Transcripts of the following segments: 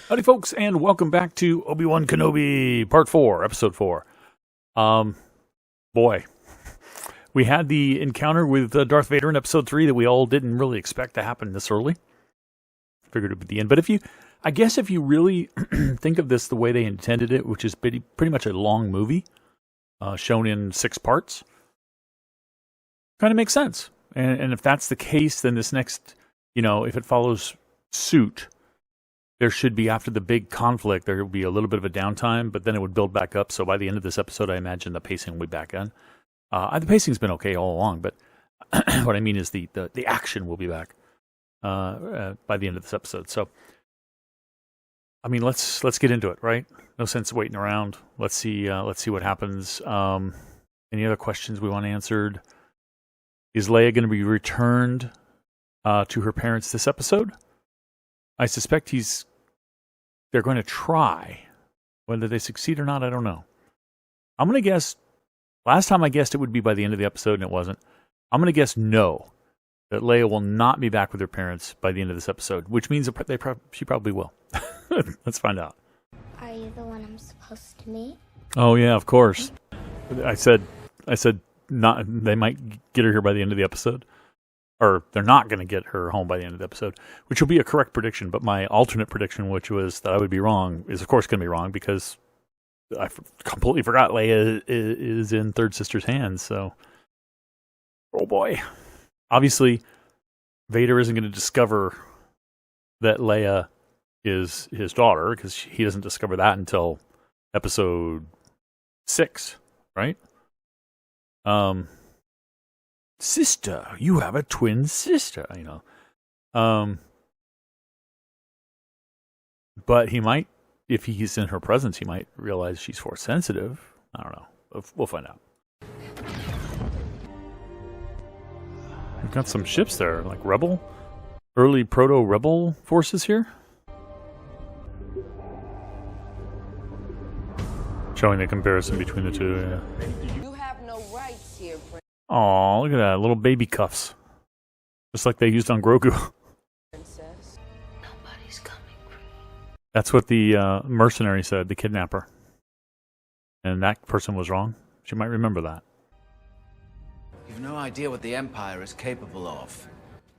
Howdy, folks, and welcome back to Obi-Wan Kenobi, Part 4, Episode 4. Boy, we had the encounter with Darth Vader in Episode 3 that we all didn't really expect to happen this early. Figured it would be the end. But I guess if you really think of this the way they intended it, which is pretty much a long movie, shown in 6 parts, kind of makes sense. And if that's the case, then this next, if it follows suit, there should be, after the big conflict, there will be a little bit of a downtime, but then it would build back up. So by the end of this episode, I imagine the pacing will be back on. The pacing's been okay all along, but what I mean is the action will be back by the end of this episode. So, I mean, let's get into it, right? No sense waiting around. Let's see what happens. Any other questions we want answered? Is Leia going to be returned to her parents this episode? I suspect they're going to try. Whether they succeed or not, I don't know. I'm going to guess, last time I guessed it would be by the end of the episode, and it wasn't. I'm going to guess no, that Leia will not be back with her parents by the end of this episode, which means she probably will. Let's find out. Are you the one I'm supposed to meet? Oh, yeah, of course. I said not. They might get her here by the end of the episode. Or they're not going to get her home by the end of the episode, which will be a correct prediction. But my alternate prediction, which was that I would be wrong, is of course going to be wrong because I completely forgot Leia is in Third Sister's hands. So, oh boy. Obviously, Vader isn't going to discover that Leia is his daughter because he doesn't discover that until episode 6, right? Sister, you have a twin sister, But he might, if he's in her presence, he might realize she's Force sensitive. I don't know. We'll find out. We've got some ships there, like early proto-rebel forces here. Showing the comparison between the two, yeah. You have no rights here, Prince. Aw, look at that. Little baby cuffs. Just like they used on Grogu. Princess. Nobody's coming for you. That's what the mercenary said, the kidnapper. And that person was wrong. She might remember that. You've no idea what the Empire is capable of.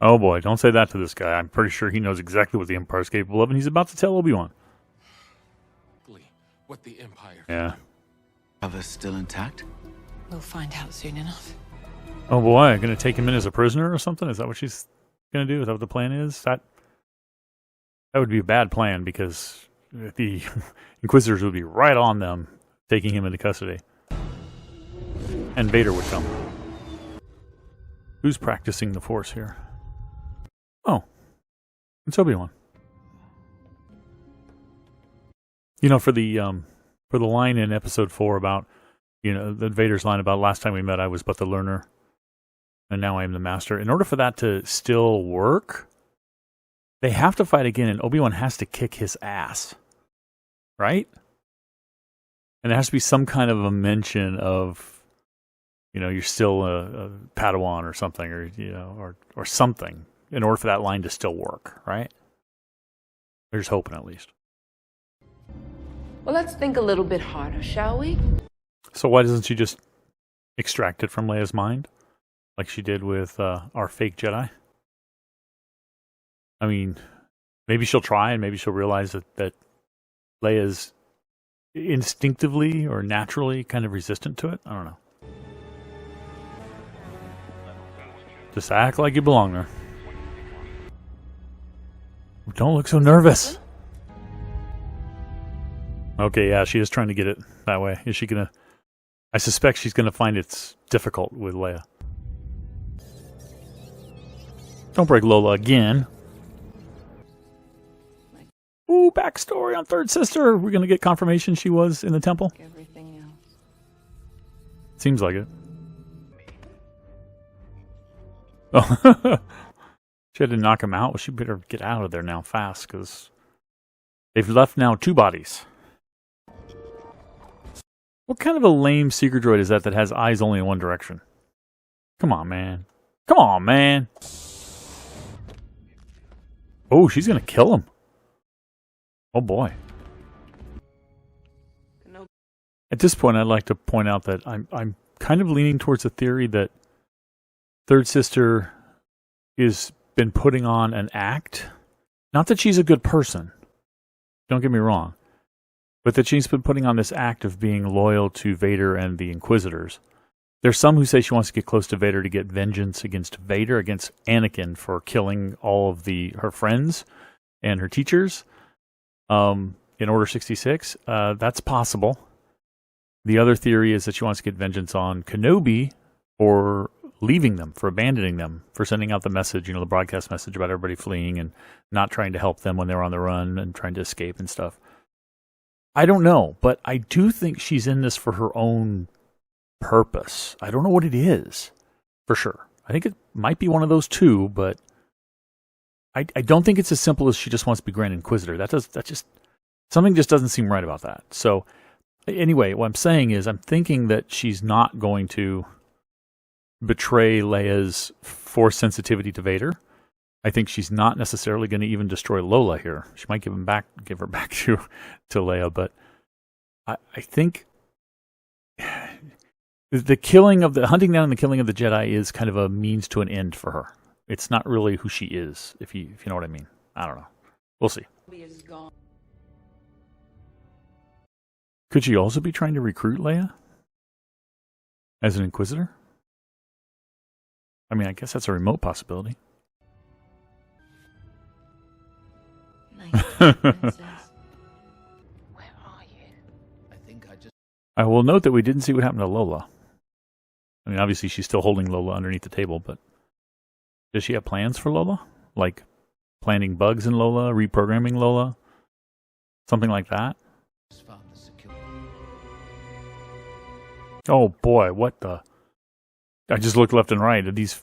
Oh boy, don't say that to this guy. I'm pretty sure he knows exactly what the Empire is capable of, and he's about to tell Obi-Wan. What the Empire... Yeah. Cover's still intact? We'll find out soon enough. Oh boy, gonna take him in as a prisoner or something? Is that what she's gonna do? Is that what the plan is? That would be a bad plan because the Inquisitors would be right on them, taking him into custody. And Vader would come. Who's practicing the Force here? Oh, it's Obi-Wan. For the line in Episode 4 about, the Vader's line about last time we met, I was but the learner, and now I am the master. In order for that to still work, they have to fight again, and Obi-Wan has to kick his ass, right? And there has to be some kind of a mention of, you're still a Padawan or something, or something, in order for that line to still work, right? There's hoping, at least. Well, let's think a little bit harder, shall we? So why doesn't she just extract it from Leia's mind, like she did with our fake Jedi? I mean, maybe she'll try, and maybe she'll realize that Leia's instinctively or naturally kind of resistant to it. I don't know. Just act like you belong there. Don't look so nervous. Okay, yeah, she is trying to get it that way. Is she gonna... I suspect she's gonna find it's difficult with Leia. Don't break Lola again. Ooh, backstory on Third Sister. We're gonna get confirmation she was in the temple. Everything else. Seems like it. Oh, she had to knock him out. Well, she better get out of there now fast, because they've left now 2 bodies. What kind of a lame secret droid is that has eyes only in one direction? Come on, man. Come on, man. Oh, she's going to kill him. Oh boy. At this point, I'd like to point out that I'm kind of leaning towards the theory that Third Sister is been putting on an act. Not that she's a good person. Don't get me wrong. But that she's been putting on this act of being loyal to Vader and the Inquisitors. There's some who say she wants to get close to Vader to get vengeance against Vader, against Anakin for killing all of her friends and her teachers in Order 66. That's possible. The other theory is that she wants to get vengeance on Kenobi for leaving them, for abandoning them, for sending out the message, the broadcast message about everybody fleeing and not trying to help them when they're on the run and trying to escape and stuff. I don't know, but I do think she's in this for her own purpose. I don't know what it is, for sure. I think it might be one of those two, but I don't think it's as simple as she just wants to be Grand Inquisitor. Something just doesn't seem right about that. So anyway, what I'm saying is I'm thinking that she's not going to betray Leia's Force sensitivity to Vader. I think she's not necessarily going to even destroy Lola here. She might give her back to Leia, but I think the hunting down and the killing of the Jedi is kind of a means to an end for her. It's not really who she is, if you know what I mean. I don't know. We'll see. Could she also be trying to recruit Leia as an Inquisitor? I mean, I guess that's a remote possibility. Where are you? I will note that we didn't see what happened to Lola. I mean, obviously she's still holding Lola underneath the table, but does she have plans for Lola? Like planting bugs in Lola, reprogramming Lola? Something like that? Oh boy, what the... I just looked left and right. Are these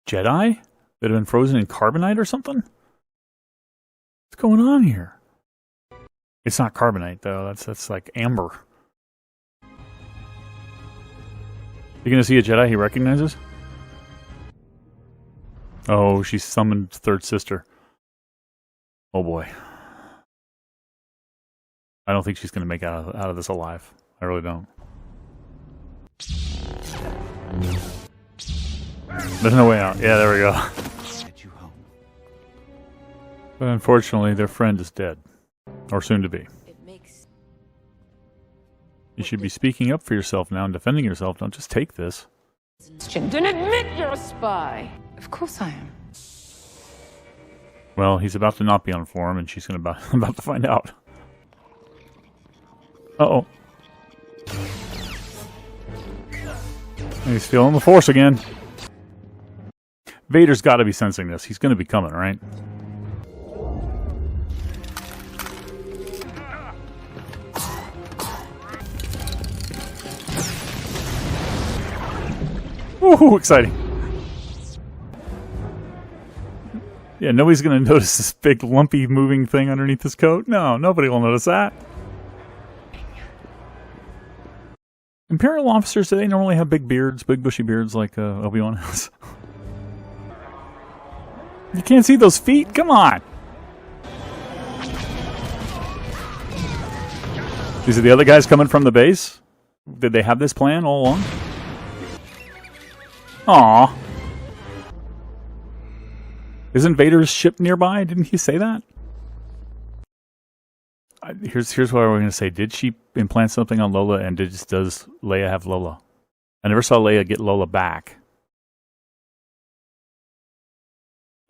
Jedi that have been frozen in carbonite or something? What's going on here? It's not carbonite though. That's like amber. You gonna see a Jedi he recognizes? Oh, she summoned Third Sister. Oh boy. I don't think she's gonna make out of this alive. I really don't. There's no way out. Yeah, there we go. But unfortunately, their friend is dead. Or soon to be. You should be speaking up for yourself now and defending yourself. Don't just take this. Then admit you're a spy. Of course I am. Well, he's about to not be on form, and she's about to find out. Uh-oh. He's feeling the Force again. Vader's got to be sensing this. He's going to be coming, right? Woohoo, exciting. Yeah, nobody's going to notice this big lumpy moving thing underneath his coat. No, nobody will notice that. Imperial officers, do they normally have big beards, big bushy beards like Obi-Wan has? You can't see those feet? Come on! These are the other guys coming from the base? Did they have this plan all along? Aww. Isn't Vader's ship nearby? Didn't he say that? Here's what we're going to say. Did she implant something on Lola, and does Leia have Lola? I never saw Leia get Lola back.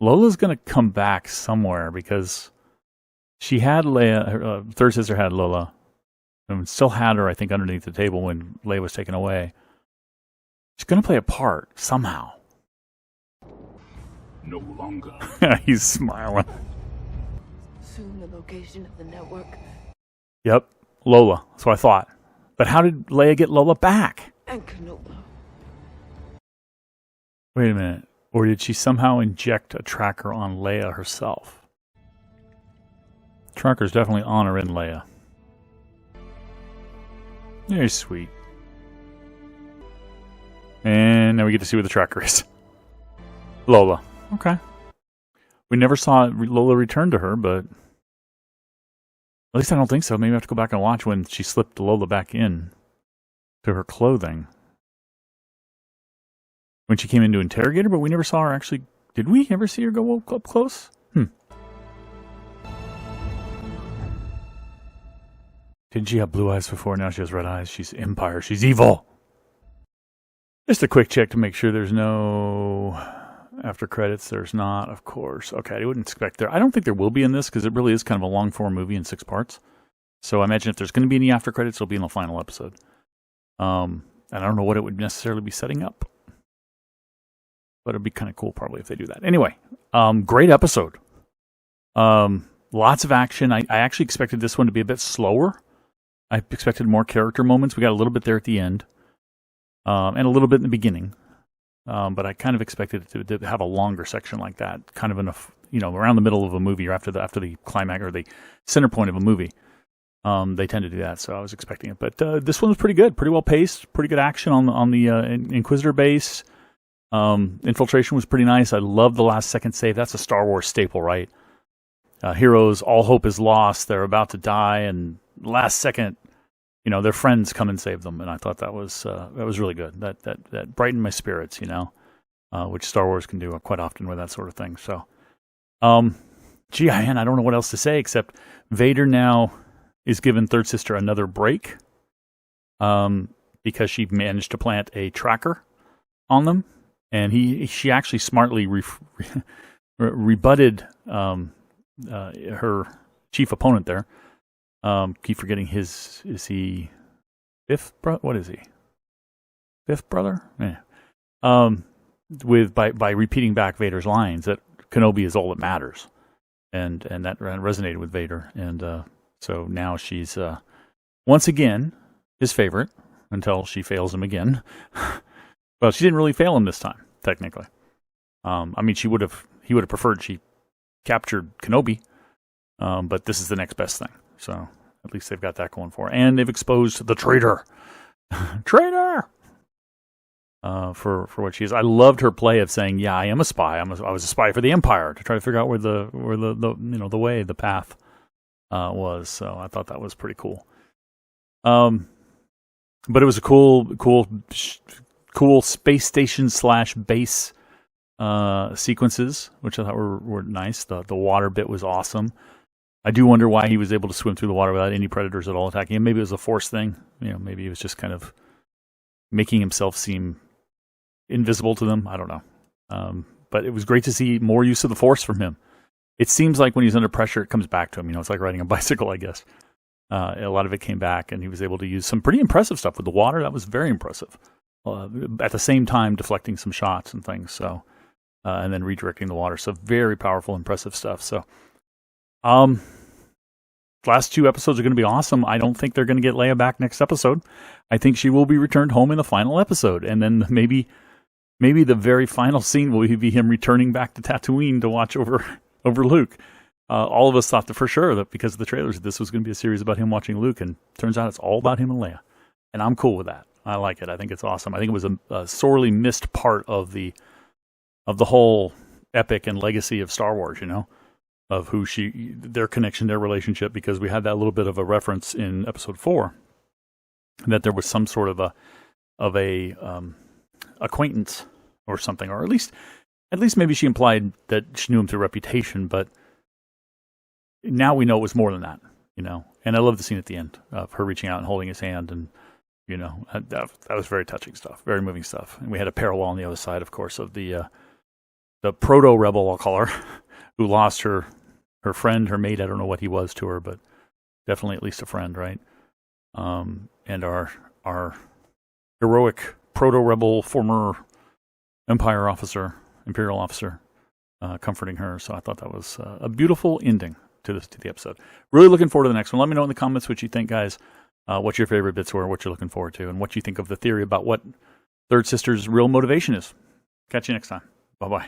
Lola's going to come back somewhere because she had Leia, her third sister had Lola, and still had her, I think, underneath the table when Leia was taken away. She's going to play a part somehow. No longer. He's smiling. Soon the location of the network. Yep, Lola. That's what I thought. But how did Leia get Lola back? And Kenobi. Wait a minute. Or did she somehow inject a tracker on Leia herself? Tracker's definitely on or in Leia. Very sweet. And now we get to see where the tracker is. Lola. Okay. We never saw Lola return to her, but least I don't think so. Maybe I have to go back and watch when she slipped Lola back in to her clothing. When she came in to interrogate her, but we never saw her actually. Did we ever see her go up close? Didn't she have blue eyes before? Now she has red eyes. She's Empire. She's evil. Just a quick check to make sure there's no after credits. There's not, of course. Okay, I wouldn't expect there. I don't think there will be in this because it really is kind of a long-form movie in 6 parts. So I imagine if there's going to be any after credits, it'll be in the final episode. And I don't know what it would necessarily be setting up. But it'd be kind of cool probably if they do that. Anyway, great episode. Lots of action. I actually expected this one to be a bit slower. I expected more character moments. We got a little bit there at the end. And a little bit in the beginning. But I kind of expected it to have a longer section like that. Kind of enough, around the middle of a movie or after the climax or the center point of a movie. They tend to do that, so I was expecting it. But this one was pretty good. Pretty well paced. Pretty good action on the Inquisitor base. Infiltration was pretty nice. I love the last second save. That's a Star Wars staple, right? Heroes, all hope is lost. They're about to die, and last second, their friends come and save them. And I thought that was really good. That brightened my spirits, which Star Wars can do quite often with that sort of thing. So, I don't know what else to say except Vader now is giving Third Sister another break, because she managed to plant a tracker on them. And she actually smartly rebutted her chief opponent there. Keep forgetting is he fifth brother? What is he? Fifth brother? Yeah. By repeating back Vader's lines that Kenobi is all that matters, and that resonated with Vader, and so now she's once again his favorite until she fails him again. Well, she didn't really fail him this time, technically. He would have preferred she captured Kenobi, but this is the next best thing. So at least they've got that going for her. And they've exposed the traitor. Traitor! For what she is. I loved her play of saying, yeah, I am a spy. I was a spy for the Empire, to try to figure out where the path was. So I thought that was pretty cool. But it was a cool space station / base sequences, which I thought were nice. The water bit was awesome. I do wonder why he was able to swim through the water without any predators at all attacking him. Maybe it was a force thing. Maybe he was just kind of making himself seem invisible to them. I don't know. But it was great to see more use of the force from him. It seems like when he's under pressure, it comes back to him. It's like riding a bicycle, I guess. A lot of it came back, and he was able to use some pretty impressive stuff with the water. That was very impressive. At the same time, deflecting some shots and things. So, and then redirecting the water. So, very powerful, impressive stuff. So, last 2 episodes are going to be awesome. I don't think they're going to get Leia back next episode. I think she will be returned home in the final episode, and then maybe the very final scene will be him returning back to Tatooine to watch over Luke. All of us thought for sure that because of the trailers, this was going to be a series about him watching Luke, and turns out it's all about him and Leia, and I'm cool with that. I like it. I think it's awesome. I think it was a sorely missed part of the whole epic and legacy of Star Wars. Of their connection, their relationship, because we had that little bit of a reference in episode 4 that there was some sort of a acquaintance or something, or at least maybe she implied that she knew him through reputation, but now we know it was more than that, And I love the scene at the end of her reaching out and holding his hand, and that was very touching stuff, very moving stuff. And we had a parallel on the other side, of course, of the proto-rebel, I'll call her, who lost her friend, her mate. I don't know what he was to her, but definitely at least a friend, right? And our heroic proto-rebel former Imperial officer, comforting her. So I thought that was a beautiful ending to the episode. Really looking forward to the next one. Let me know in the comments what you think, guys. What your favorite bits were, what you're looking forward to, and what you think of the theory about what Third Sister's real motivation is. Catch you next time. Bye-bye.